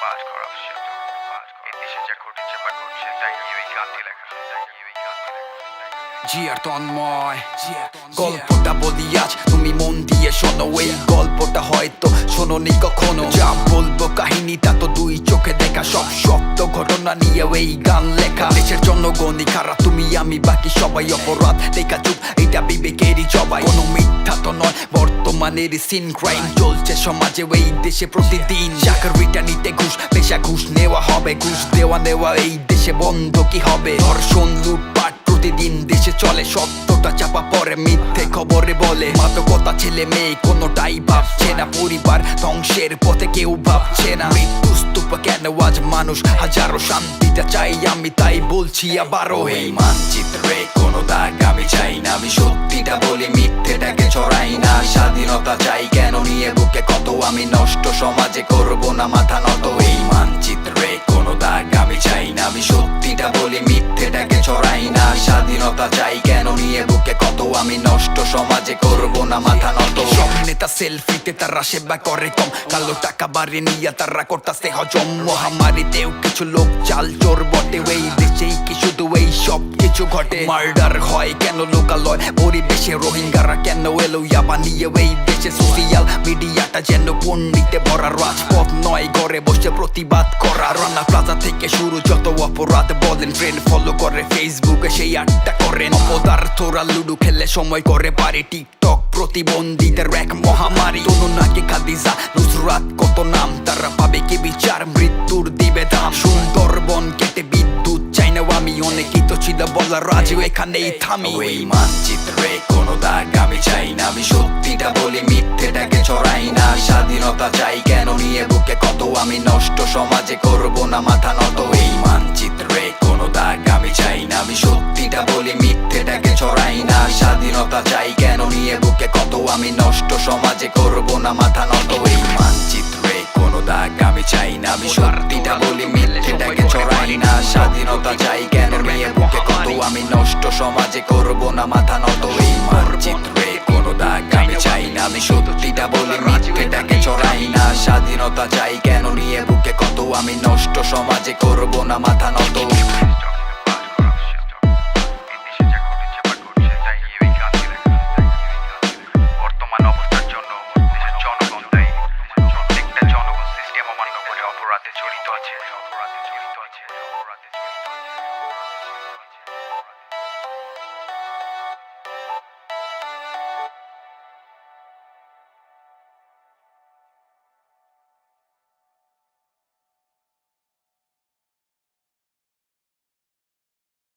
বাজ করাপশন এই দেশে যা ঘটেছে বা ঘটছে তাই নিয়ে এই গানটি লেখা জি আর তন্ময় গল্পটা বলি আজ তুমি মন দিয়ে শোনো এই গল্পটা হয়তো শোনোনি কখনো যা বলবো কাহিনীটা তো দুই চোখে দেখা সব সত্য ঘটনা নিয়ে এই গান লেখা দেশের জনগণই খারাপ তুমি আমি বাকি সবাই অপরাধ দেখা চুপ এটা বিবেকেরই জবাই কোনো মিথ্যা তো নয় বর্তমানের সিন ক্রাইম চলছে সমাজে এই দেশে প্রতিদিন চাকরিটা নিতে ঘুষ পেশা ঘুষ নেওয়া হবে ঘুষ নেওয়া এই দেশে বন্ধ কি হবে ধর্ষণ লুটপাট প্রতিদিন দেশে চলে সত্যটা চাপা পড়ে মিথ্যে খবরে বলে মাদকতা ছেলে মেয়ে কোনোটাই ভাবছে না পরিবার ধ্বংসের পথে কেউ ভাবছে না মৃত্যু স্তূপ কেন আজ মানুষ হাজারো শান্তিটা চাই আমি তাই বলছি আবারও এই মানচিত্রে কোনো দাগ আমি চাই না আমি সত্যিটা বলি মিথ্যেটাকে ছড়াই না স্বাধীনতা চাই কেন নিয়ে বুকে কত আমি নষ্ট সমাজে করব না মাথা নত এই মানচিত্রে কোনো দাগ আমি চাই না আমি সত্যিটা বলি মিথ্যেটাকে ছড়াই না স্বাধীনতা চাই কেন নিয়ে বুকে কত আমি নষ্ট সমাজে করব না মাথা নত সব নেতা সেলফিতে তারা সেবা করে কম কালো টাকা বাড়ি নিয়ে তারা করতাছে হজম মহামারীতেও কিছু লোক চাল চোর বটে এই দেশেই কি শুধু এই সব কিছু ঘটে মার্ডার হয় কেন লোকালয় পরিবেশে রোহিঙ্গারা কেন এলো ইয়াবা নিয়ে এই দেশে সোশিয়াল মিডিয়াটা যেন পণ্ডিতে ভরা রাজপথ নয় ঘরে বসে প্রতিবাদ করা রানা প্লাজা থেকে শুরু যত অপরাধ বলেন ফ্রেন্ড ফলো করে ফেসবুকে সেই আড্ডা করেন অপদার্থরা লুডু খেলে সময় করে পারে টিকটক প্রতিবন্ধীদের এক মহামারী তনুনাকে খাদিজা নুসরাত কত নাম তারা পাবে কি বিচার মৃত্যুর দিবে দাম সুন্দরবন কেটে বিদ্যুৎ চাই না আমি অনেকেই তো ছিল বলার রাজু এখানেই থামি এই মানচিত্রে কোনো দাগ আমি চাই না আমি সত্যিটা বলি মিথ্যেটাকে ছড়াই না স্বাধীনতা চাই কেন নিয়ে বুকে কত আমি নষ্ট সমাজে করব না মাথা নত এই মানচিত্রে কোনো দাগ আমি চাই না আমি সত্যিটা বলি মিথ্যেটাকে ছড়াই না স্বাধীনতা চাই কেন নিয়ে বুকে কত আমি নষ্ট সমাজে করব না মাথা নত এই মানচিত্রে কোনো দাগ আমি চাই না আমি সত্যিটা বলি মিথ্যেটাকে ছড়াই না স্বাধীনতা চাই কেন নিয়ে বুকে কত আমি নষ্ট সমাজে করব না মাথা নত এই মানচিত্রে কোনো দাগ আমি চাই না আমি সত্যিটা বলি মিথ্যেটাকে ছড়াই না স্বাধীনতা চাই কেন নিয়ে বুকে কত আমি নষ্ট সমাজে করব না মাথা নত